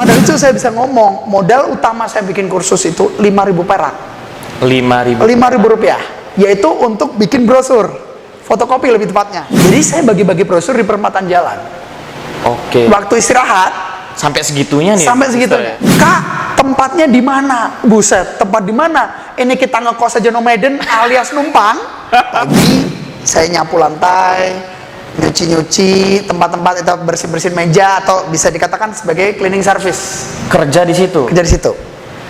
dari itu saya bisa ngomong, modal utama saya bikin kursus itu 5.000 perak. 5.000 rupiah, yaitu untuk bikin brosur, fotokopi lebih tepatnya. Jadi saya bagi-bagi brosur di perempatan jalan. Oke. Waktu istirahat Sampai segitunya nih. sampai segitunya. Kak, tempatnya di mana? Buset, tempat di mana? Ini kita ngekos aja nomaden alias numpang. Pagi saya nyapu lantai, nyuci-nyuci tempat-tempat itu, bersih-bersihin meja, atau bisa dikatakan sebagai cleaning service. Kerja di situ. Kerja di situ.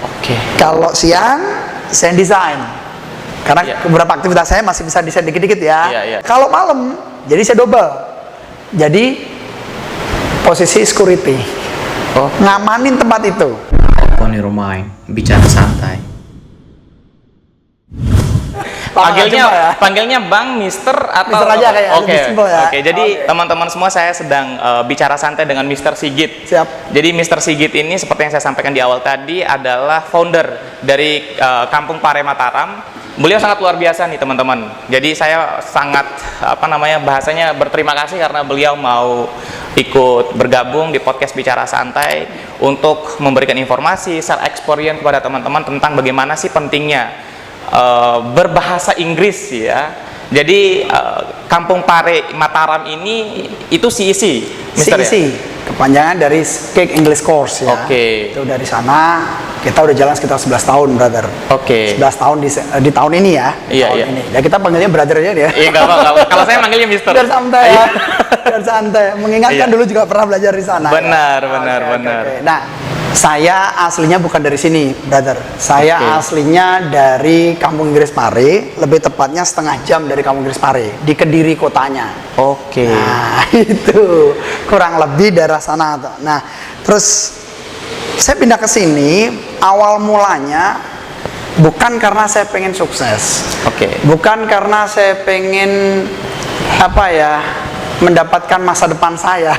Oke. Kalau siang saya desain. Karena Iya. beberapa aktivitas saya masih bisa desain dikit-dikit ya. Iya, iya. Kalau malam, jadi saya double. Jadi posisi security. Oh. Ngamanin tempat itu. Open your mind, bicara santai. Panggilnya Bang, Mister atau Mister aja kayak Oke. lebih simpel ya. Oke, jadi Oke. teman-teman semua, saya sedang bicara santai dengan Mister Sigit. Siap. Jadi Mister Sigit ini seperti yang saya sampaikan di awal tadi adalah founder dari Kampung Pare Mataram. Beliau sangat luar biasa nih teman-teman. Jadi saya sangat bahasanya berterima kasih karena beliau mau ikut bergabung di podcast Bicara Santai untuk memberikan informasi, share experience kepada teman-teman tentang bagaimana sih pentingnya berbahasa Inggris ya. Jadi Kampung Pare Mataram ini itu CEC, Mister CEC, ya? kepanjangan dari Cake English Course ya. Oke. Itu dari sana kita udah jalan sekitar 11 tahun, brother. Oke. 11 tahun di tahun ini ya. Iya, tahun iya. ini. Ya kita panggilnya brother aja ya. Iya, nggak apa-apa. Kalau saya manggilnya Mister. Biar santai ya. Biar santai. Mengingatkan Iya. dulu juga pernah belajar di sana. Benar, ya. benar, Oke, benar. oke. Nah, saya aslinya bukan dari sini, brother. Saya Oke. aslinya dari Kampung Inggris Pare, lebih tepatnya setengah jam dari Kampung Inggris Pare, di Kediri kotanya. Oke. Nah, itu kurang lebih daerah sana. Nah, terus saya pindah ke sini awal mulanya bukan karena saya pengen sukses. Oke. Bukan karena saya pengen mendapatkan masa depan saya.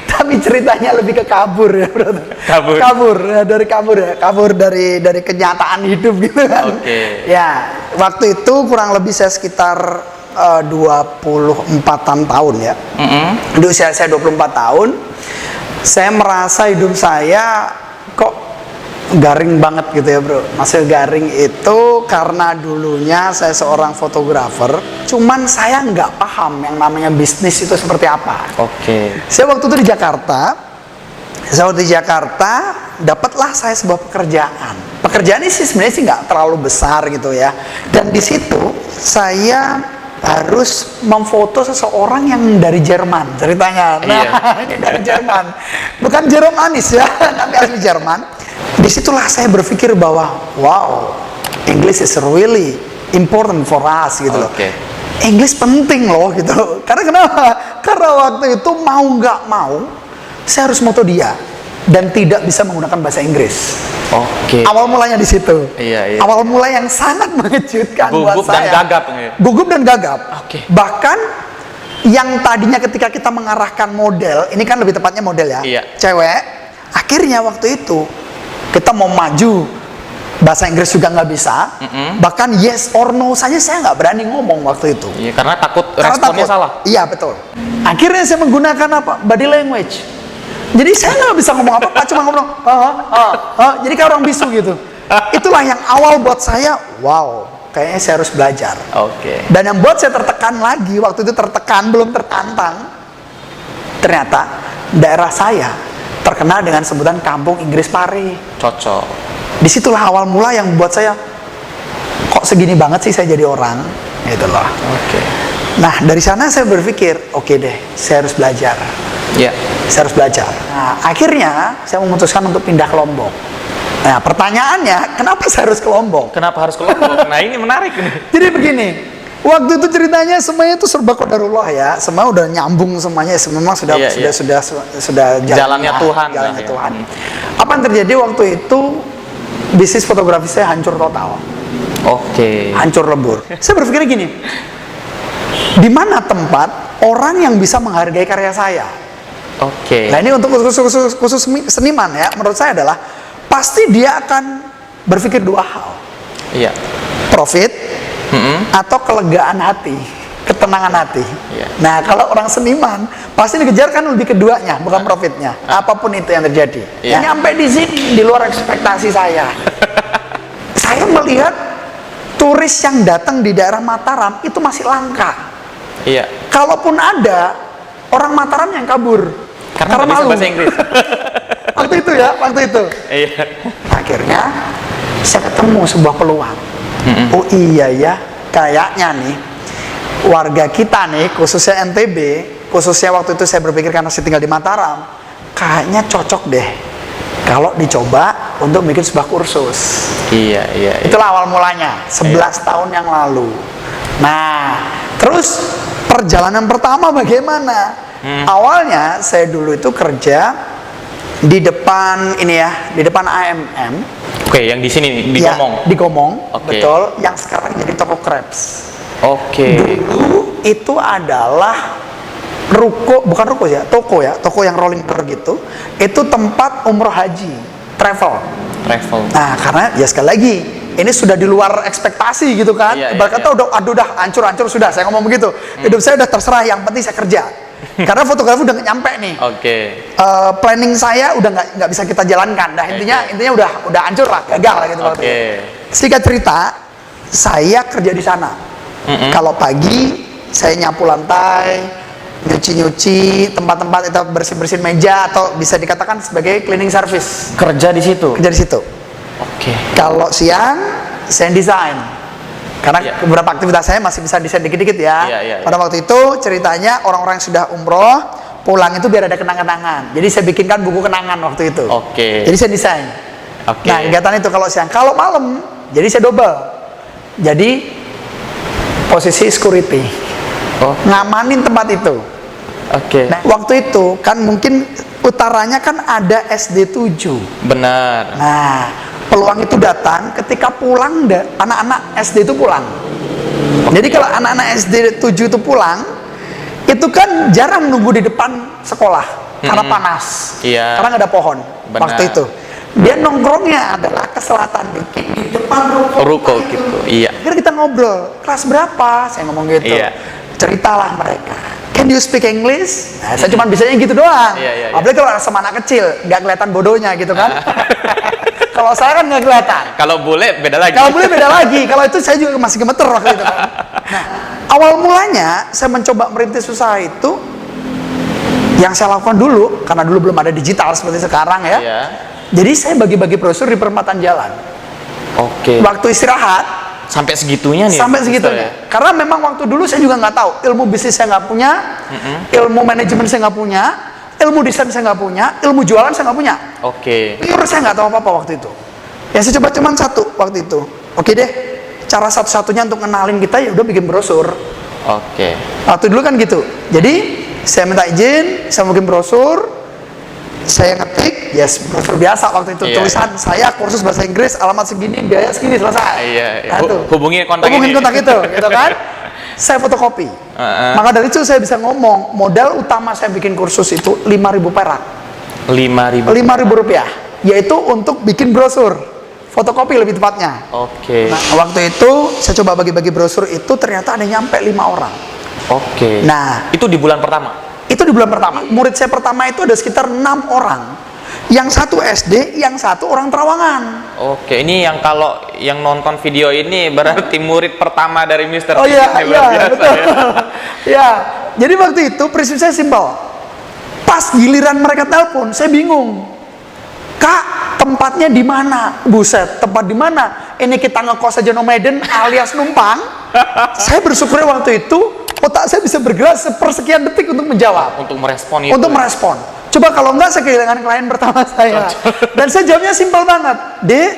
Tapi ceritanya lebih ke kabur ya, brother. Kabur dari kenyataan hidup gitu kan. Oke. Ya, waktu itu kurang lebih saya sekitar 24-an tahun ya. Di usia saya 24 tahun, saya merasa hidup saya kok garing banget gitu ya, bro. Maksud garing itu karena dulunya saya seorang fotografer, cuman saya nggak paham yang namanya bisnis itu seperti apa. Oke. Saya waktu itu di Jakarta, dapatlah saya sebuah pekerjaan. Pekerjaan ini sih sebenarnya sih nggak terlalu besar gitu ya. Dan di situ saya harus memfoto seseorang yang dari Jerman ceritanya. Nah, Iya. ini dari Jerman, bukan jeruk manis ya, tapi asli Jerman. Disitulah saya berpikir bahwa wow, English is really important for us gitu loh. Oke. English penting loh gitu. Karena kenapa? Karena waktu itu mau nggak mau saya harus moto dia dan tidak bisa menggunakan bahasa Inggris. Oke. Awal mulanya di situ. Iya, iya. Awal mulai yang sangat mengejutkan buat Gugup dan saya. gagap. Gugup dan gagap. Oke. Bahkan yang tadinya ketika kita mengarahkan model, ini kan lebih tepatnya model ya, Iya. cewek. Akhirnya waktu itu kita mau maju, bahasa Inggris juga nggak bisa. Bahkan yes or no saja saya nggak berani ngomong waktu itu. Iya, karena takut Karena responnya takut. salah. Iya betul. Akhirnya saya menggunakan body language. Jadi saya nggak bisa ngomong apa-apa, cuma ngomong jadi kayak orang bisu gitu. Itulah yang awal buat saya, wow, kayaknya saya harus belajar. Oke. Dan yang buat saya tertekan lagi, waktu itu tertekan, belum tertantang. Ternyata daerah saya terkenal dengan sebutan Kampung Inggris Pare. Cocok. Disitulah awal mula yang buat saya, kok segini banget sih saya jadi orang, gitu loh. Oke. Nah, dari sana saya berpikir, oke deh, saya harus belajar. Iya. Saya harus belajar. Nah, akhirnya saya memutuskan untuk pindah ke Lombok. Nah, pertanyaannya, kenapa saya harus ke Lombok? Kenapa harus ke Lombok? Nah, ini menarik nih. Jadi begini, waktu itu ceritanya semuanya itu serba qadarullah ya, semua udah nyambung semuanya, memang sudah Iya, iya. sudah Jalannya Tuhan lah jalannya ya. Tuhan. Apa yang terjadi waktu itu? Bisnis fotografi saya hancur total, Oke. hancur lebur. Saya berpikir gini, di mana tempat orang yang bisa menghargai karya saya? Oke. Nah, ini untuk khusus seniman ya, menurut saya adalah pasti dia akan berpikir dua hal, Iya. profit atau kelegaan hati. ketenangan hati. Iya. Nah, kalau orang seniman pasti dikejar kan lebih keduanya, bukan profitnya. Apapun itu yang terjadi. Iya. Nyampe di sini di luar ekspektasi saya. Saya melihat turis yang datang di daerah Mataram itu masih langka. Iya. Kalaupun ada, orang Mataram yang kabur Karena nggak bisa malu. bahasa Inggris. waktu itu. Iya. Akhirnya saya ketemu sebuah peluang. Oh iya ya, kayaknya nih warga kita nih, khususnya NTB, khususnya waktu itu saya berpikir karena saya tinggal di Mataram, kayaknya cocok deh kalau dicoba untuk bikin sebuah kursus. Iya. Itulah awal mulanya, 11 tahun yang lalu. Nah, terus perjalanan pertama bagaimana? Awalnya saya dulu itu kerja di depan ini ya, di depan AMM. Oke, yang di sini nih, di Ya, Gomong. di Gomong, Oke. betul. Yang sekarang jadi toko crepes. Oke. Dulu itu adalah toko yang rolling door gitu. Itu tempat umroh haji, travel. Nah, karena ya sekali lagi, ini sudah di luar ekspektasi gitu kan. Iya, Ibarat kata udah hancur sudah. Saya ngomong begitu. Hidup saya udah terserah, yang penting saya kerja. Karena fotografi udah nggak nyampe nih. Oke. Planning saya udah nggak bisa kita jalankan. Nah, intinya udah hancur lah, gagal lah gitu. Oke. Singkat cerita, saya kerja di sana. Kalau pagi saya nyapu lantai, nyuci tempat-tempat itu, bersihin meja, atau bisa dikatakan sebagai cleaning service. Kerja di situ. Kerja di situ. Oke. Kalau siang saya desain. Karena Iya. beberapa aktivitas saya masih bisa desain dikit-dikit ya. Iya. Pada waktu itu ceritanya orang-orang yang sudah umroh pulang itu biar ada kenang-kenangan. Jadi saya bikinkan buku kenangan waktu itu. Oke. Jadi saya desain. Oke. Nah, kegiatan itu kalau siang. Kalau malam, jadi saya double. Jadi posisi security, Oh. ngamanin tempat itu. Oke. Nah, waktu itu kan mungkin utaranya kan ada SD 7. Benar. Nah, peluang itu datang ketika pulang, anak-anak SD itu pulang. Jadi kalau anak-anak SD 7 itu pulang, itu kan jarang nunggu di depan sekolah karena panas. Iya. Karena nggak ada pohon. Benar. Waktu itu dia nongkrongnya adalah ke selatan dikit, di depan Ruko gitu. Iya. Akhirnya kita ngobrol, kelas berapa? Saya ngomong gitu. Iya. Ceritalah mereka. Can you speak English? Nah, saya cuma bisanya gitu doang. Iya. Apalagi kalau sama anak kecil, nggak kelihatan bodohnya gitu kan. Kalau saya kan nggak kelihatan. Kalau bule beda lagi. Kalau boleh beda lagi. Kalau itu saya juga masih gemeter waktu itu kan. Nah, awal mulanya saya mencoba merintis usaha itu, yang saya lakukan dulu, karena dulu belum ada digital seperti sekarang ya. Iya. Jadi saya bagi-bagi brosur di perempatan jalan. Oke. Waktu istirahat, Sampai segitunya nih. sampai segitunya. Karena memang waktu dulu saya juga nggak tahu, ilmu bisnis saya nggak punya, ilmu manajemen saya nggak punya, ilmu desain saya nggak punya, ilmu jualan saya nggak punya. Oke. Pure saya nggak tahu apa-apa waktu itu. Ya saya coba cuman satu waktu itu. Oke deh, cara satu-satunya untuk kenalin kita ya udah bikin brosur. Oke. Waktu dulu kan gitu. Jadi saya minta izin, saya bikin brosur. Saya ngetik, brosur biasa waktu itu, Iya, tulisan saya kursus bahasa Inggris, alamat segini, biaya segini, selesai. Iya. Nah, tuh. Hubungi kontak Hubungin ini. kontak itu, gitu kan? Saya fotokopi. Maka dari itu saya bisa ngomong, modal utama saya bikin kursus itu 5.000 perak. 5.000. 5.000 rupiah, yaitu untuk bikin brosur, fotokopi lebih tepatnya. Oke. Nah, waktu itu saya coba bagi-bagi brosur itu, ternyata ada nyampe 5 orang. Oke. Nah, Itu di bulan pertama. itu di bulan pertama. Murid saya pertama itu ada sekitar 6 orang. Yang satu SD, yang satu orang Terawangan. Oke, ini yang kalau yang nonton video ini berarti murid pertama dari Mr. Oh iya, Ini luar biasa betul. ya. Ya, jadi waktu itu prinsip saya simpel. Pas giliran mereka telepon, saya bingung. Kak, tempatnya di mana? Buset, tempat di mana? Ini kita ngekos aja nomaden alias numpang. Saya bersyukur waktu itu otak saya bisa bergerak sepersekian detik untuk menjawab. Untuk merespon itu. Untuk merespon. Coba kalau enggak, saya kehilangan klien pertama saya. Dan saya jawabnya simpel banget. Dek,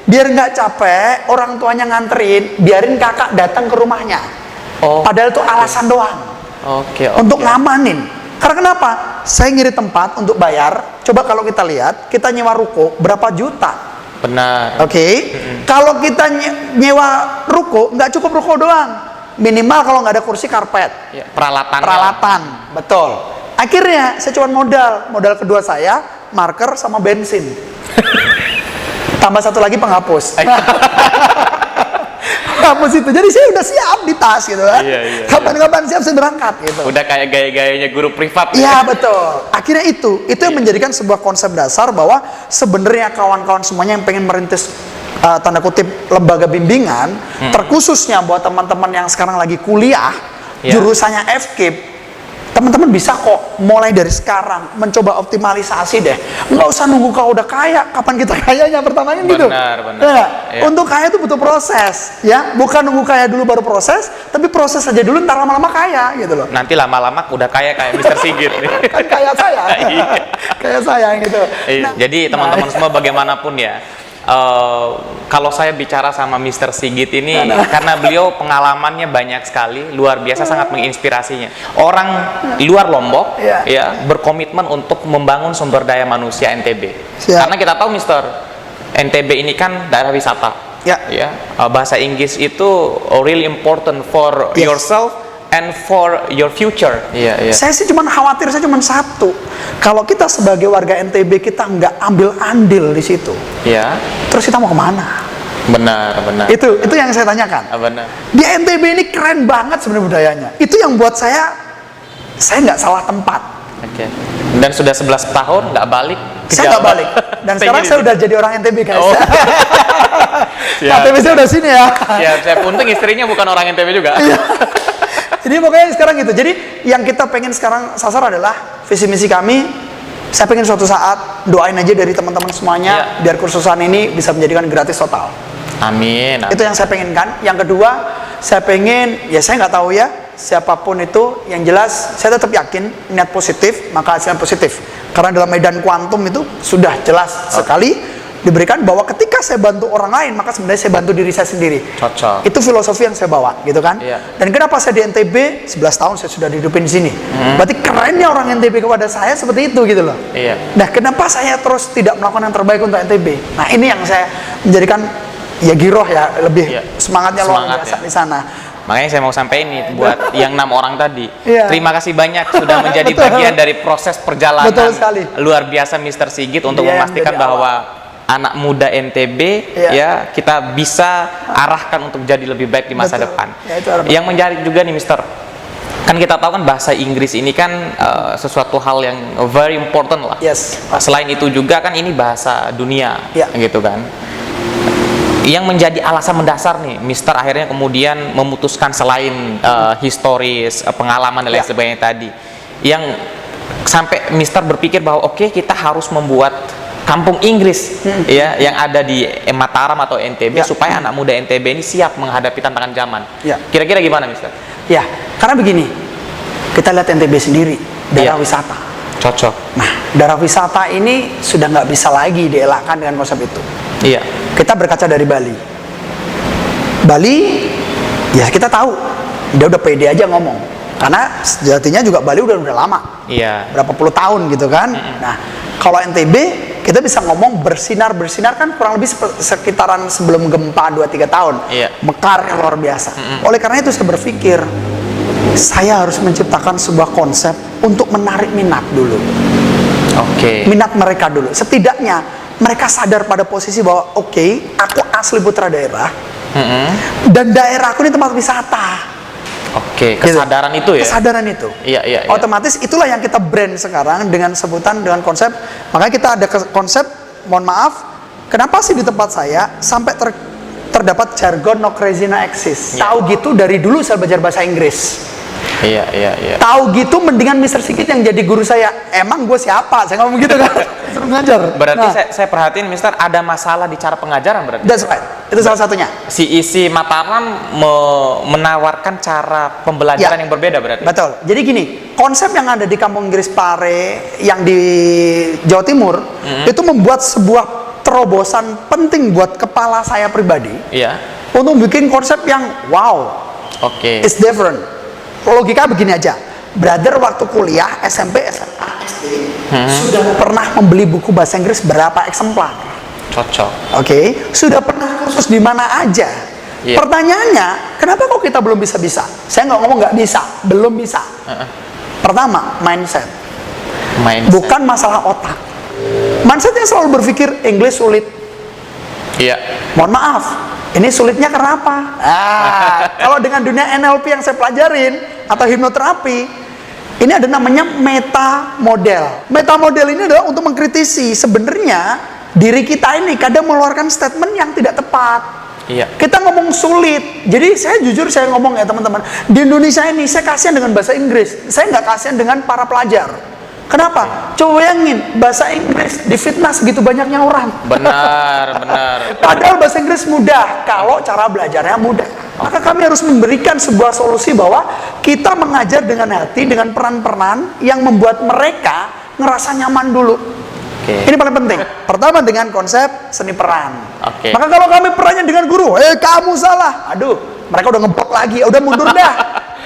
biar nggak capek, orang tuanya nganterin, biarin kakak datang ke rumahnya. Oh. Padahal itu alasan doang. Oke. Untuk ngamanin. Karena kenapa? Saya ngirit tempat untuk bayar. Coba kalau kita lihat, kita nyewa ruko berapa juta. Benar. Oke. Kalau kita nyewa ruko, nggak cukup ruko doang. Minimal kalau nggak ada kursi, karpet. Ya, peralatan. Peralatan, betul. Akhirnya saya cuma modal kedua saya marker sama bensin. Tambah satu lagi penghapus. kampus itu. Jadi saya udah siap di tas gitu kan. Iya. Kapan-kapan siap saya berangkat gitu. Udah kayak gaya-gayanya guru privat. Iya betul. Akhirnya itu yang menjadikan sebuah konsep dasar bahwa sebenarnya kawan-kawan semuanya yang pengen merintis tanda kutip lembaga bimbingan, terkhususnya buat teman-teman yang sekarang lagi kuliah, jurusannya FKIP, teman-teman bisa kok mulai dari sekarang mencoba optimalisasi deh. Nggak usah nunggu kau udah kaya, kapan kita kayanya pertamanya gitu. Benar. Nah, Iya. untuk kaya itu butuh proses, ya. Bukan nunggu kaya dulu baru proses, tapi proses aja dulu, ntar lama-lama kaya gitu loh. Nanti lama-lama udah kayak Mr. Sigit nih. Kan kaya saya, Iya. kayak saya gitu. Iya, Nah, jadi teman-teman semua bagaimanapun ya, kalau saya bicara sama Mr. Sigit ini karena beliau pengalamannya banyak sekali, luar biasa, sangat menginspirasinya. Orang luar Lombok ya berkomitmen untuk membangun sumber daya manusia NTB. Siap. Karena kita tahu Mr. NTB ini kan daerah wisata. Ya. Bahasa Inggris itu really important for yourself and for your future. Iya. Saya sih cuman khawatir, saya cuman satu. Kalau kita sebagai warga NTB kita nggak ambil andil di situ, Iya. terus kita mau kemana? Benar. Itu yang saya tanyakan. Benar. Di NTB ini keren banget sebenarnya budayanya. Itu yang buat saya nggak salah tempat. Oke. Dan sudah 11 tahun nggak balik ke Saya nggak Jawa. balik. Dan Stay sekarang di saya sini. udah jadi orang NTB guys. Oh. KTP saya udah sini ya. Siap. Untung istrinya bukan orang NTB juga. Jadi pokoknya sekarang gitu. Jadi yang kita pengen sekarang sasar adalah visi misi kami. Saya pengen suatu saat doain aja dari teman-teman semuanya biar kursusan ini bisa menjadikan gratis total. Amin. Itu yang saya pengen kan. Yang kedua, saya pengen, ya saya nggak tahu ya siapapun itu, yang jelas saya tetap yakin niat positif maka hasilnya positif. Karena dalam medan kuantum itu sudah jelas sekali diberikan bahwa ketika saya bantu orang lain maka sebenarnya saya bantu diri saya sendiri. Cocok. Itu filosofi yang saya bawa gitu kan. Iya. Dan kenapa saya di NTB 11 tahun saya sudah dihidupin di sini. Berarti kerennya orang NTB kepada saya seperti itu gitu loh. Iya. Nah, kenapa saya terus tidak melakukan yang terbaik untuk NTB? Nah, ini yang saya menjadikan ya giroh ya, lebih semangatnya luar biasa di sana. Makanya saya mau sampaikan nih buat yang 6 orang tadi. Iya. Terima kasih banyak sudah menjadi Betul. bagian dari proses perjalanan Betul sekali. luar biasa Mr. Sigit untuk Dia yang memastikan dari bahwa anak muda NTB ya kita bisa arahkan untuk jadi lebih baik di masa Betul. depan. Ya, itu harapan. Yang menarik juga nih Mister, kan kita tahu kan bahasa Inggris ini kan sesuatu hal yang very important lah. Yes. Selain itu juga kan ini bahasa dunia, Ya. gitu kan. Yang menjadi alasan mendasar nih, Mister akhirnya kemudian memutuskan selain historis, pengalaman dan lain sebagainya tadi, yang sampai Mister berpikir bahwa oke, kita harus membuat kampung Inggris ya yang ada di Mataram atau NTB supaya anak muda NTB ini siap menghadapi tantangan zaman. Ya. Kira-kira gimana, Mister? Ya, karena begini, kita lihat NTB sendiri, daerah wisata. Cocok. Nah, daerah wisata ini sudah nggak bisa lagi dielakkan dengan konsep itu. Iya. Kita berkaca dari Bali. Bali, ya kita tahu, dia udah pede aja ngomong. Karena sejatinya juga Bali udah lama. Iya. Berapa puluh tahun gitu kan. Nah, kalau NTB kita bisa ngomong bersinar kan kurang lebih sekitaran sebelum gempa 2-3 tahun. Iya. Mekarnya luar biasa. Oleh karena itu saya berpikir saya harus menciptakan sebuah konsep untuk menarik minat dulu. Oke. Minat mereka dulu. Setidaknya mereka sadar pada posisi bahwa oke, aku asli putra daerah dan daerahku ini tempat wisata. Oke, kesadaran itu ya. Kesadaran itu. Iya. Otomatis itulah yang kita brand sekarang dengan sebutan, dengan konsep. Makanya kita ada konsep, mohon maaf, kenapa sih di tempat saya sampai terdapat jargon no crazy no exist. Tahu gitu dari dulu saya belajar bahasa Inggris. Iya. Tahu gitu mendingan Mr. Sigit yang jadi guru saya. Emang gue siapa? Saya ngomong gitu kan. Suruh ngajar. Berarti saya perhatiin Mister ada masalah di cara pengajaran berarti. That's right. Itu salah satunya. Si isi Mataram menawarkan cara pembelajaran yang berbeda berarti. Betul. Jadi gini, konsep yang ada di Kampung Inggris Pare yang di Jawa Timur itu membuat sebuah terobosan penting buat kepala saya pribadi. Iya. Untuk bikin konsep yang wow, Oke. it's different. Logika begini aja. Brother waktu kuliah SMP, SMA, SD sudah pernah membeli buku bahasa Inggris berapa eksemplar? Cocok. Oke, sudah pernah kursus di mana aja? Iya. Pertanyaannya, kenapa kok kita belum bisa? Saya nggak ngomong nggak bisa, belum bisa. Pertama, mindset. Bukan masalah otak. Mindsetnya selalu berpikir English sulit. Iya. Mohon maaf, Ini sulitnya kenapa? Kalau dengan dunia NLP yang saya pelajarin atau hipnoterapi, ini ada namanya meta model. Meta model ini adalah untuk mengkritisi sebenarnya diri kita ini kadang mengeluarkan statement yang tidak tepat. Iya. Kita ngomong sulit. Jadi saya jujur saya ngomong ya teman-teman, di Indonesia ini saya kasihan dengan bahasa Inggris. Saya nggak kasihan dengan para pelajar. Kenapa? Coba bayangin, bahasa Inggris difitnah segitu banyaknya orang. Benar. Padahal bahasa Inggris mudah kalau cara belajarnya mudah. Maka kami harus memberikan sebuah solusi bahwa kita mengajar dengan hati, dengan peran-peran yang membuat mereka ngerasa nyaman dulu. Ini paling penting. Pertama dengan konsep seni peran. Maka kalau kami perannya dengan guru, kamu salah. Aduh, mereka udah ngeblok lagi, udah mundur dah.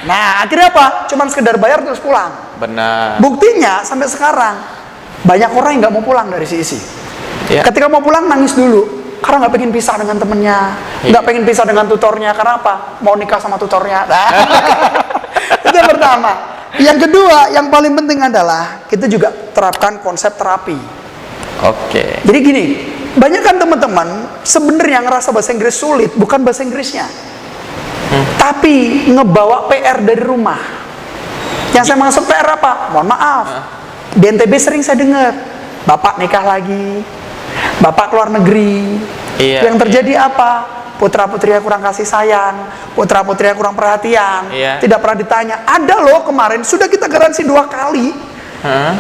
Nah, akhirnya apa? Cuman sekedar bayar terus pulang. Benar. Buktinya sampai sekarang banyak orang yang nggak mau pulang dari CEC. Ketika mau pulang nangis dulu karena nggak pengen pisah dengan temennya, nggak pengen pisah dengan tutornya. Karena apa? Mau nikah sama tutornya. Itu yang pertama. Yang kedua, yang paling penting adalah kita juga terapkan konsep terapi. Jadi gini, banyak kan teman-teman sebenarnya ngerasa bahasa Inggris sulit bukan bahasa Inggrisnya, tapi ngebawa PR dari rumah. Yang saya maksud PR apa? Mohon maaf, di NTB sering saya dengar, bapak nikah lagi, bapak keluar negeri. Yang terjadi apa? Putra-putrinya kurang kasih sayang, putra-putrinya kurang perhatian, tidak pernah ditanya. Ada loh kemarin, sudah kita garansi 2 kali.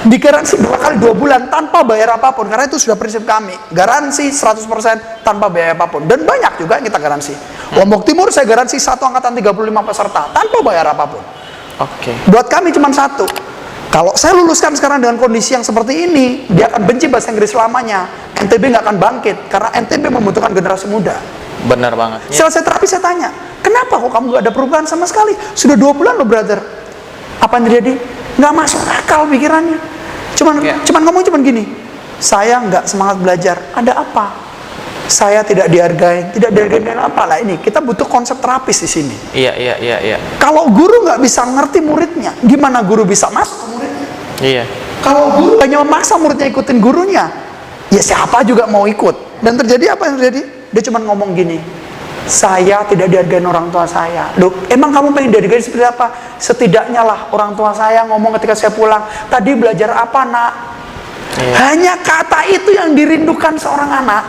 Digaransi 2 kali 2 bulan tanpa bayar apapun, karena itu sudah prinsip kami, garansi 100% tanpa biaya apapun. Dan banyak juga yang kita garansi. Lombok Timur saya garansi 1 angkatan 35 peserta tanpa bayar apapun. Buat kami cuma 1. Kalau saya luluskan sekarang dengan kondisi yang seperti ini, dia akan benci bahasa Inggris selamanya. NTB nggak akan bangkit karena NTB membutuhkan generasi muda. Benar banget. Selesai terapi saya tanya, kenapa kok kamu nggak ada perubahan sama sekali? Sudah 2 bulan loh brother. Apa yang terjadi? Nggak masuk akal pikirannya. Cuman ngomong gini, saya nggak semangat belajar. Ada apa? Saya tidak dihargai. Tidak dihargai apa lah ini? Kita butuh konsep terapis di sini. Iya. Kalau guru nggak bisa ngerti muridnya, gimana guru bisa masuk ke muridnya? Iya. Kalau guru hanya memaksa muridnya ikutin gurunya, ya siapa juga mau ikut. Dan terjadi apa yang terjadi? Dia cuma ngomong gini, saya tidak dihargai orang tua saya. Loh, emang kamu pengen dihargai seperti apa? Setidaknya lah orang tua saya ngomong ketika saya pulang, tadi belajar apa nak? Hanya kata itu yang dirindukan seorang anak.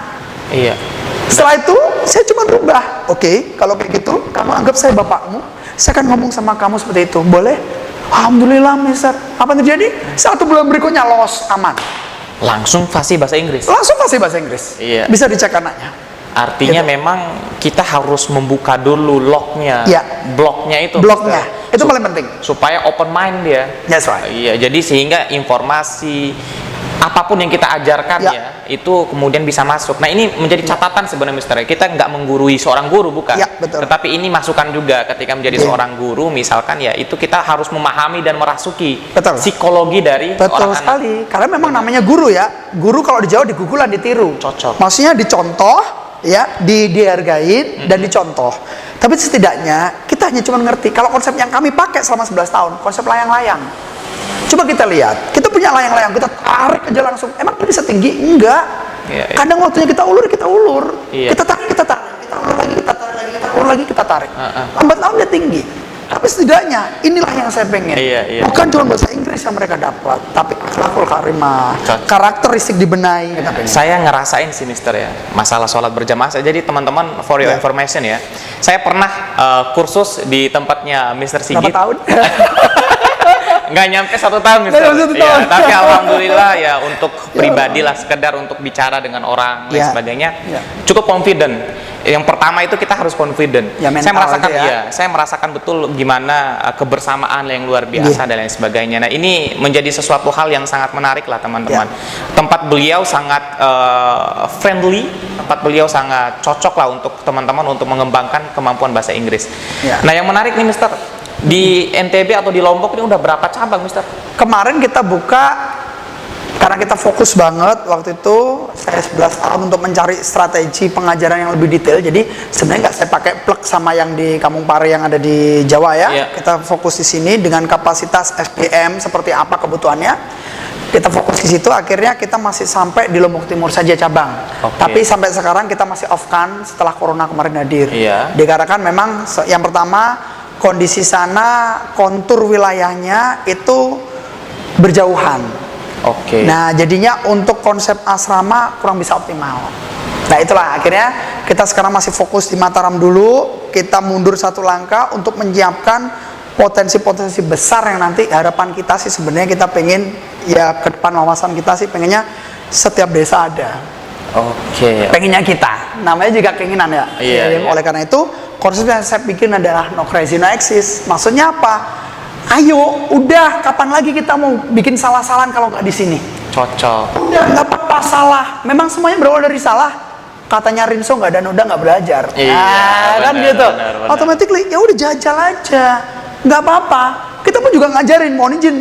Setelah itu saya cuma berubah. Oke, kalau kayak gitu kamu anggap saya bapakmu, saya akan ngomong sama kamu seperti itu. Boleh? Alhamdulillah mister. Apa yang terjadi? 1 bulan berikutnya lolos, aman. Langsung fasih bahasa Inggris. Bisa dicek anaknya. Artinya memang kita harus membuka dulu bloknya itu paling penting supaya open mind dia. That's right. Jadi sehingga informasi apapun yang kita ajarkan itu kemudian bisa masuk. Nah, ini menjadi catatan sebenarnya Mister. Kita nggak menggurui seorang guru, bukan. Betul. Tetapi ini masukan juga ketika menjadi seorang guru, misalkan itu kita harus memahami dan merasuki psikologi dari betul orang sekali. Anak. Karena memang namanya guru ya. Guru kalau di Jawa digugulan ditiru. Cocok. Maksudnya dicontoh, dihargain dan dicontoh. Tapi setidaknya kita hanya cuma ngerti. Kalau konsep yang kami pakai selama 11 tahun, konsep layang-layang. Coba kita lihat, kita punya layang-layang, kita tarik aja langsung. Emang bisa tinggi? Enggak. Kadang waktunya kita ulur. Kita tarik, kita ulur lagi, kita tarik, kita ulur lagi, kita tarik. Lambat laun dia tinggi. Tapi setidaknya inilah yang saya pengen. Bukan cuma bahasa Inggris yang mereka dapat, tapi akhlakul karimah, karakteristik dibenahi. Saya ngerasain sih Mister ya, masalah sholat berjamaah. Jadi teman-teman, for your information ya, saya pernah kursus di tempatnya Mister Sigit. Berapa tahun? Nggak nyampe 1 tahun Mister. Tapi alhamdulillah ya, untuk pribadi lah, sekedar untuk bicara dengan orang dan sebagainya, cukup confident. Yang pertama itu kita harus confident. Saya merasakan betul gimana kebersamaan yang luar biasa dan lain sebagainya. Nah, ini menjadi sesuatu hal yang sangat menarik lah teman-teman. Tempat beliau sangat friendly, tempat beliau sangat cocok lah untuk teman-teman untuk mengembangkan kemampuan bahasa Inggris. Nah, yang menarik nih Mister, di NTB atau di Lombok ini udah berapa cabang Mister? Kemarin kita buka, karena kita fokus banget waktu itu, saya 11 tahun untuk mencari strategi pengajaran yang lebih detail. Jadi sebenarnya nggak saya pakai plug sama yang di Kampung Pare yang ada di Jawa ya. Kita fokus di sini dengan kapasitas SPM seperti apa kebutuhannya. Kita fokus di situ, akhirnya kita masih sampai di Lombok Timur saja cabang. Oke. Tapi sampai sekarang kita masih off kan setelah corona kemarin hadir. Iya. Dikarenakan memang yang pertama kondisi sana, kontur wilayahnya itu berjauhan. Oke. Nah, jadinya untuk konsep asrama kurang bisa optimal. Nah, itulah akhirnya kita sekarang masih fokus di Mataram dulu. Kita mundur satu langkah untuk menyiapkan potensi-potensi besar yang nanti harapan kita sih sebenarnya kita pengen ya ke depan wawasan kita sih pengennya setiap desa ada. Oke. Pengennya kita. Namanya juga keinginan ya. Iya, iya. Oleh karena itu konsep yang saya bikin adalah no crazy no exist. Maksudnya apa? Ayo, udah kapan lagi kita mau bikin salah-salahan kalau nggak di sini? Cocok. Udah nggak apa-apa salah. Memang semuanya berawal dari salah. Katanya Rinso nggak ada noda nggak belajar. Iya, kan benar, gitu. benar. Automatically ya udah jajal aja. Nggak apa-apa. Kita pun juga ngajarin. Mohon izin.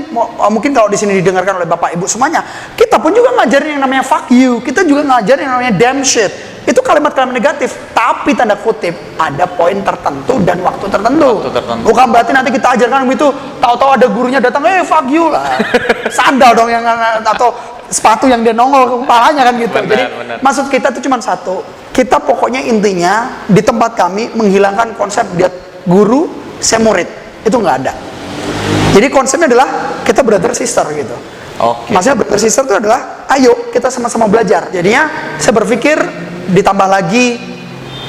Mungkin kalau di sini didengarkan oleh bapak ibu semuanya, kita pun juga ngajarin yang namanya fuck you. Kita juga ngajarin yang namanya damn shit. Itu kalimat-kalimat negatif, tapi tanda kutip ada poin tertentu dan waktu tertentu. Bukan berarti nanti kita ajarkan itu tahu-tahu ada gurunya datang, fuck you lah. Sandal dong yang atau sepatu yang dia nongol ke kepalanya kan gitu. Benar, Jadi benar. maksud kita itu cuma satu. Kita pokoknya intinya di tempat kami menghilangkan konsep dia guru, saya murid. Itu nggak ada. Jadi konsepnya adalah kita brother sister gitu. Oke. Maksudnya brother sister itu adalah ayo kita sama-sama belajar. Jadinya saya berpikir ditambah lagi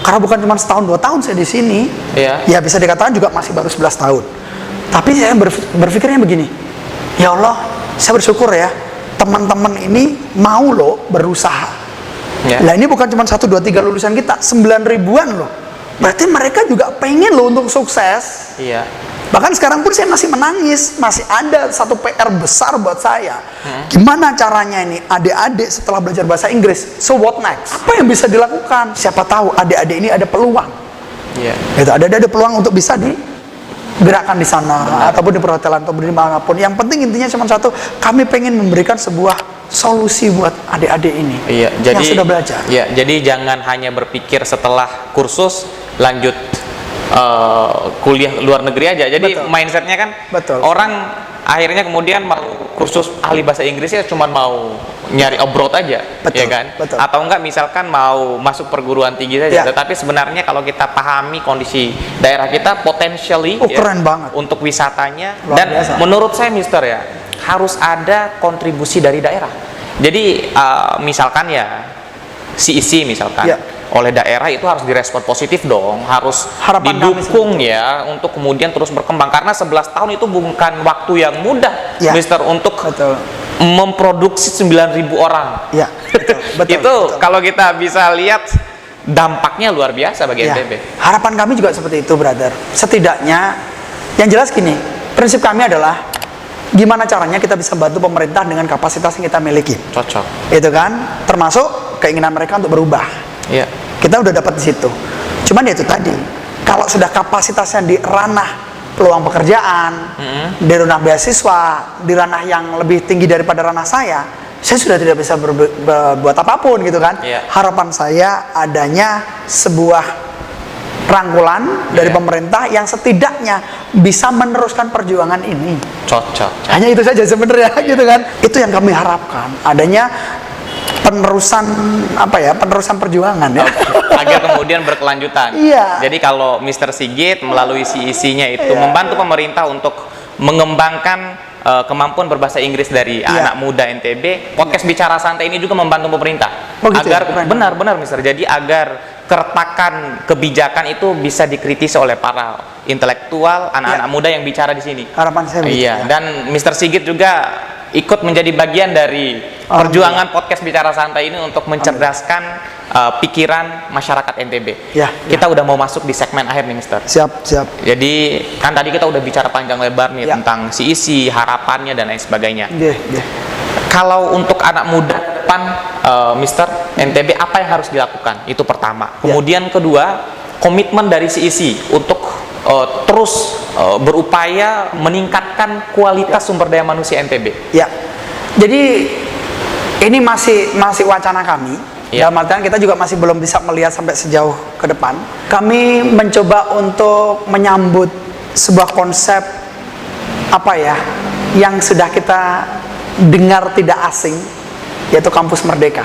karena bukan cuma setahun 2 tahun saya di sini. Iya. Ya bisa dikatakan juga masih baru 11 tahun. Tapi saya berpikirnya begini. Ya Allah, saya bersyukur ya teman-teman ini mau loh berusaha. Ya. Lah ini bukan cuma 1 2 3 lulusan kita, 9 ribuan loh. Berarti mereka juga pengen loh untuk sukses. Iya. Bahkan sekarang pun saya masih menangis, masih ada satu PR besar buat saya. Gimana caranya ini adik-adik setelah belajar bahasa Inggris, so what next? Apa yang bisa dilakukan? Siapa tahu adik-adik ini ada peluang. Iya. Gitu, ada peluang untuk bisa digerakkan di sana ataupun di perhotelan atau di manapun. Yang penting intinya cuma satu, kami pengen memberikan sebuah solusi buat adik-adik ini Iya, yang sudah belajar. Ya, jadi jangan hanya berpikir setelah kursus lanjut kuliah luar negeri aja. Jadi Betul. mindsetnya kan Betul. orang akhirnya kemudian mau kursus ahli bahasa Inggrisnya cuma mau nyari abroad aja, Betul, ya kan? betul. Atau enggak misalkan mau masuk perguruan tinggi saja. Ya. Tetapi sebenarnya kalau kita pahami kondisi daerah kita potentially keren banget. untuk wisatanya Luar dan biasa. menurut saya Mister ya harus ada kontribusi dari daerah. Jadi misalkan ya CEC misalkan Ya. oleh daerah itu harus direspon positif dong, harus Harapan kami didukung ya untuk kemudian terus berkembang karena 11 tahun itu bukan waktu yang mudah, Ya. Mister, untuk Betul. memproduksi 9.000 orang. Ya, betul, betul. Itu betul. kalau kita bisa lihat dampaknya luar biasa bagi Ya, NTB. harapan kami juga seperti itu, brother. Setidaknya, yang jelas gini, prinsip kami adalah gimana caranya kita bisa bantu pemerintah dengan kapasitas yang kita miliki. Cocok. Itu kan, termasuk keinginan mereka untuk berubah. Iya. Kita udah dapat di situ. Cuman ya itu tadi, kalau sudah kapasitasnya di ranah peluang pekerjaan, di ranah beasiswa, di ranah yang lebih tinggi daripada ranah saya sudah tidak bisa berbuat apapun gitu kan. Iya. Harapan saya adanya sebuah rangkulan dari Iya. pemerintah yang setidaknya bisa meneruskan perjuangan ini. Cocok. Hanya itu saja sebenarnya gitu kan. Itu yang kami harapkan, adanya penerusan penerusan perjuangan ya. Agar kemudian berkelanjutan. Iya. Jadi kalau Mr. Sigit melalui CEC-nya itu Iya. membantu pemerintah untuk mengembangkan kemampuan berbahasa Inggris dari Iya. anak muda NTB, podcast Bicara Santai ini juga membantu pemerintah Oh, gitu ya? agar Keren. benar-benar Mr. Jadi agar keretakan kebijakan itu bisa dikritisi oleh para intelektual, anak-anak Iya. muda yang bicara di sini. Harapan saya begitu, Iya, ya. dan Mr. Sigit juga ikut menjadi bagian dari perjuangan podcast Bicara Santai ini untuk mencerdaskan pikiran masyarakat NTB. Ya, Kita udah mau masuk di segmen akhir nih, Mister. Siap. Jadi kan tadi kita udah bicara panjang lebar nih Ya. tentang CEC, harapannya dan lain sebagainya. Nggih. Kalau untuk anak muda depan, Mister, NTB apa yang harus dilakukan? Itu pertama. Ya. Kemudian kedua, komitmen dari CEC untuk terus berupaya meningkatkan kualitas sumber daya manusia NTB. Ya. Jadi ini masih wacana kami. Ya. Dalam artian kita juga masih belum bisa melihat sampai sejauh ke depan. Kami mencoba untuk menyambut sebuah konsep yang sudah kita dengar tidak asing, yaitu Kampus Merdeka.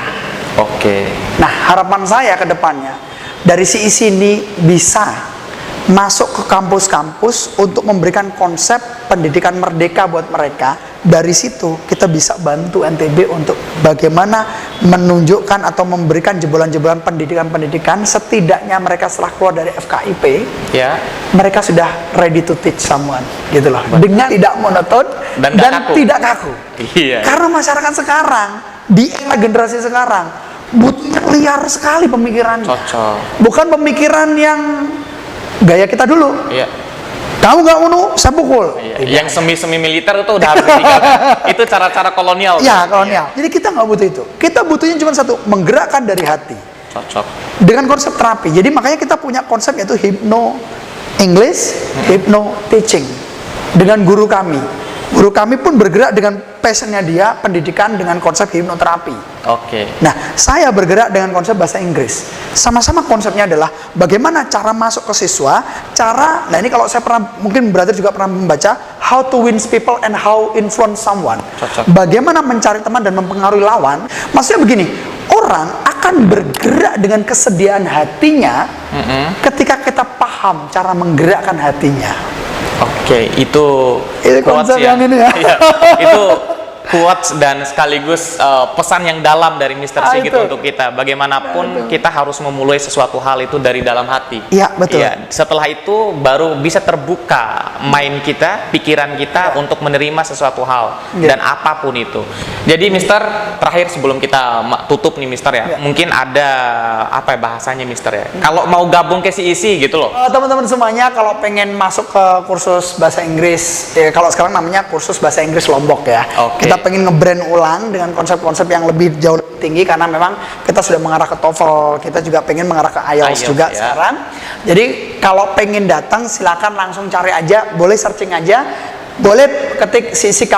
Oke. Nah, harapan saya ke depannya dari CEC ini bisa masuk ke kampus-kampus untuk memberikan konsep pendidikan merdeka buat mereka. Dari situ kita bisa bantu NTB untuk bagaimana menunjukkan atau memberikan jebolan-jebolan pendidikan-pendidikan, setidaknya mereka setelah keluar dari FKIP, Ya. mereka sudah ready to teach someone, gitu loh. Dengan tidak monoton Dan kaku. tidak kaku. Iya. Karena masyarakat sekarang, di era generasi sekarang, butuhnya liar sekali pemikirannya. Cocok. Bukan pemikiran yang gaya kita dulu. Iya. Kamu gak mau, saya pukul. Iya. Yang semi-semi militer itu udah harus ditinggalkan. Itu cara-cara kolonial. Ya, kolonial. Jadi kita nggak butuh itu. Kita butuhnya cuma satu, menggerakkan dari hati. Cocok. Dengan konsep terapi. Jadi makanya kita punya konsep yaitu Hypno English, Hypno Teaching. Dengan guru kami. Guru kami pun bergerak dengan passionnya dia, pendidikan dengan konsep hipnoterapi. Oke. Nah, saya bergerak dengan konsep bahasa Inggris. Sama-sama konsepnya adalah bagaimana cara masuk ke siswa, nah ini kalau saya pernah, mungkin brother juga pernah membaca How to Win People and How Influence Someone. Cocok. Bagaimana mencari teman dan mempengaruhi lawan. Maksudnya begini, orang akan bergerak dengan kesediaan hatinya ketika kita paham cara menggerakkan hatinya. Oke, itu konsep quotes ya. yang ini ya. Iya, itu quotes dan sekaligus pesan yang dalam dari Mr. Sigit itu. untuk kita. Bagaimanapun kita harus memulai sesuatu hal itu dari dalam hati. Iya, betul. Iya, setelah itu baru bisa terbuka mind kita, pikiran kita untuk menerima sesuatu hal dan apapun itu. Jadi Mr. terakhir sebelum kita tutup nih Mr. ya, mungkin ada apa ya bahasanya Mr. ya? Kalau mau gabung ke CEC gitu loh. Teman-teman semuanya kalau pengen masuk ke kursus bahasa Inggris, kalau sekarang namanya kursus bahasa Inggris Lombok ya. Oke. Kita pengen nge-brand ulang dengan konsep-konsep yang lebih jauh lebih tinggi karena memang kita sudah mengarah ke TOEFL, kita juga pengen mengarah ke IELTS juga ya. sekarang. Jadi kalau pengen datang silakan langsung cari aja, boleh searching aja, boleh ketik sisi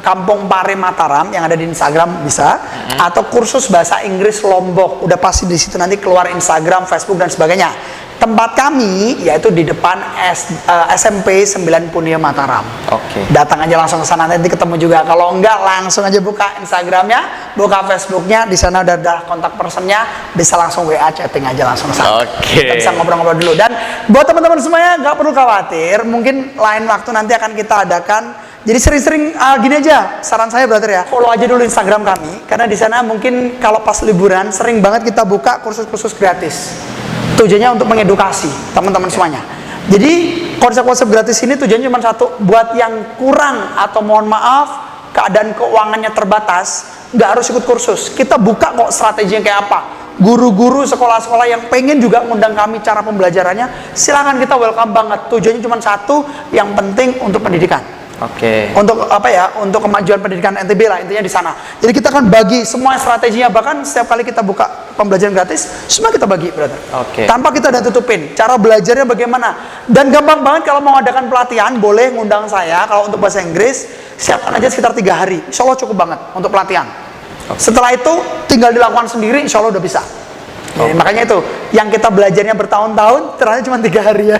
Kampung Pare Mataram yang ada di Instagram bisa, atau kursus bahasa Inggris Lombok, udah pasti di situ nanti keluar Instagram, Facebook dan sebagainya. Tempat kami yaitu di depan SMP 9 Punia Mataram. Oke. Datang aja langsung ke sana, nanti ketemu juga. Kalau enggak langsung aja buka Instagramnya, buka Facebooknya, di sana udah ada kontak personnya, bisa langsung WA chatting aja langsung ke sana. Oke. Kita bisa ngobrol-ngobrol dulu. Dan buat teman-teman semuanya nggak perlu khawatir, mungkin lain waktu nanti akan kita adakan. Jadi sering-sering gini aja, saran saya brother ya, follow aja dulu Instagram kami, karena di sana mungkin kalau pas liburan sering banget kita buka kursus-kursus gratis. Tujuannya untuk mengedukasi teman-teman semuanya. Jadi konsep-konsep gratis ini tujuannya cuma satu, buat yang kurang atau mohon maaf keadaan keuangannya terbatas, nggak harus ikut kursus. Kita buka kok strateginya kayak apa. Guru-guru sekolah-sekolah yang pengen juga ngundang kami cara pembelajarannya, silakan, kita welcome banget. Tujuannya cuma satu, yang penting untuk pendidikan. Oke. Untuk apa ya? Untuk kemajuan pendidikan NTB lah, intinya di sana. Jadi kita akan bagi semua strateginya, bahkan setiap kali kita buka pembelajaran gratis, semua kita bagi, brother. Oke. Tanpa kita ada tutupin. Cara belajarnya bagaimana? Dan gampang banget kalau mau adakan pelatihan, boleh ngundang saya. Kalau untuk bahasa Inggris, siapkan aja sekitar 3 hari. Insya Allah cukup banget untuk pelatihan. Setelah itu tinggal dilakukan sendiri, insya Allah udah bisa. Jadi, makanya itu yang kita belajarnya bertahun-tahun ternyata cuma 3 hari ya.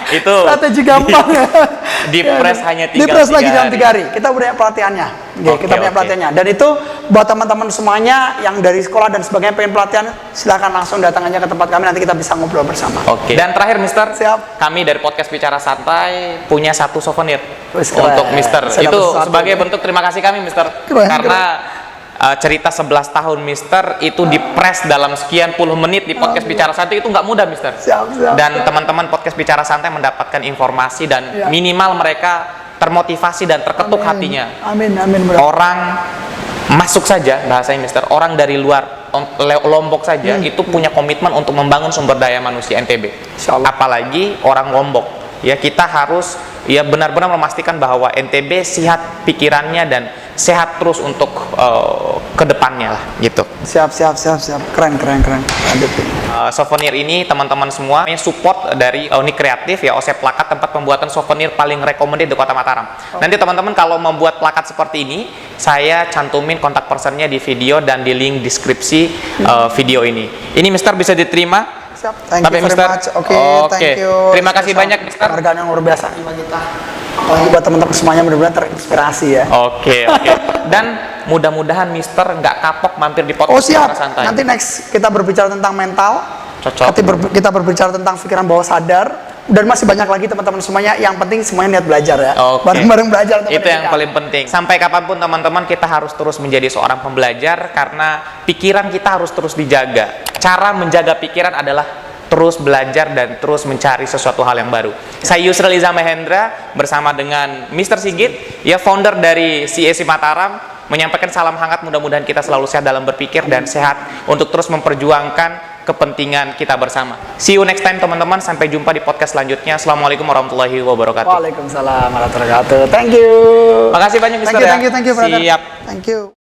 Itu strategi gampang ya. Di press hanya Di press lagi dalam 3 hari. Kita punya pelatihannya. Kita punya pelatihannya. Dan itu buat teman-teman semuanya yang dari sekolah dan sebagainya pengen pelatihan, silakan langsung datang aja ke tempat kami, nanti kita bisa ngobrol bersama. Oke. Dan terakhir Mister, Siap. kami dari podcast Bicara Santai punya satu souvenir Wis, keren. untuk Mister. Saya Itu dapat sebagai satu. bentuk terima kasih kami Mister. Keren, Karena cerita 11 tahun Mister itu di-press dalam sekian puluh menit di podcast Bicara Santai, itu nggak mudah Mister. Siap. Dan teman-teman podcast Bicara Santai mendapatkan informasi dan minimal mereka termotivasi dan terketuk hatinya. Amin, bro. Orang masuk saja, bahasanya Mister, orang dari luar Lombok saja itu punya komitmen untuk membangun sumber daya manusia NTB. Insyaallah. Apalagi orang Lombok. Ya, kita harus ya benar-benar memastikan bahwa NTB sehat pikirannya dan sehat terus untuk kedepannya lah gitu. Siap. Keren. Souvenir ini teman-teman semua support dari Unik Kreatif ya, OSEP Plakat, tempat pembuatan souvenir paling recommended di Kota Mataram. Nanti teman-teman kalau membuat plakat seperti ini, saya cantumin kontak personnya di video dan di link deskripsi video ini. Ini Mister bisa diterima. Siap. Thank you very Mister. much. Oke, Oke. thank you. Terima kasih banyak Mister. Hargaan yang luar biasa bagi kita. Apalagi buat teman-teman semuanya mudah-mudahan terinspirasi ya. Oke. Dan mudah-mudahan Mister nggak kapok mampir di Oh podcast siap, Bicara Santai. nanti next kita berbicara tentang mental. Cocok. Nanti kita berbicara tentang pikiran bawah sadar. Dan masih banyak lagi teman-teman semuanya. Yang penting semuanya niat belajar ya. Oke. Bareng-bareng belajar untuk Itu yang pendidikan. paling penting. Sampai kapanpun teman-teman kita harus terus menjadi seorang pembelajar karena pikiran kita harus terus dijaga. Cara menjaga pikiran adalah terus belajar dan terus mencari sesuatu hal yang baru. Saya Yusril Iza Mahendra bersama dengan Mr. Sigit, ya founder dari CAC Mataram, menyampaikan salam hangat. Mudah-mudahan kita selalu sehat dalam berpikir dan sehat untuk terus memperjuangkan kepentingan kita bersama. See you next time teman-teman. Sampai jumpa di podcast selanjutnya. Assalamualaikum warahmatullahi wabarakatuh. Waalaikumsalam warahmatullahi wabarakatuh. Thank you. Makasih banyak Mister ya. Thank you, brother. Siap. Thank you.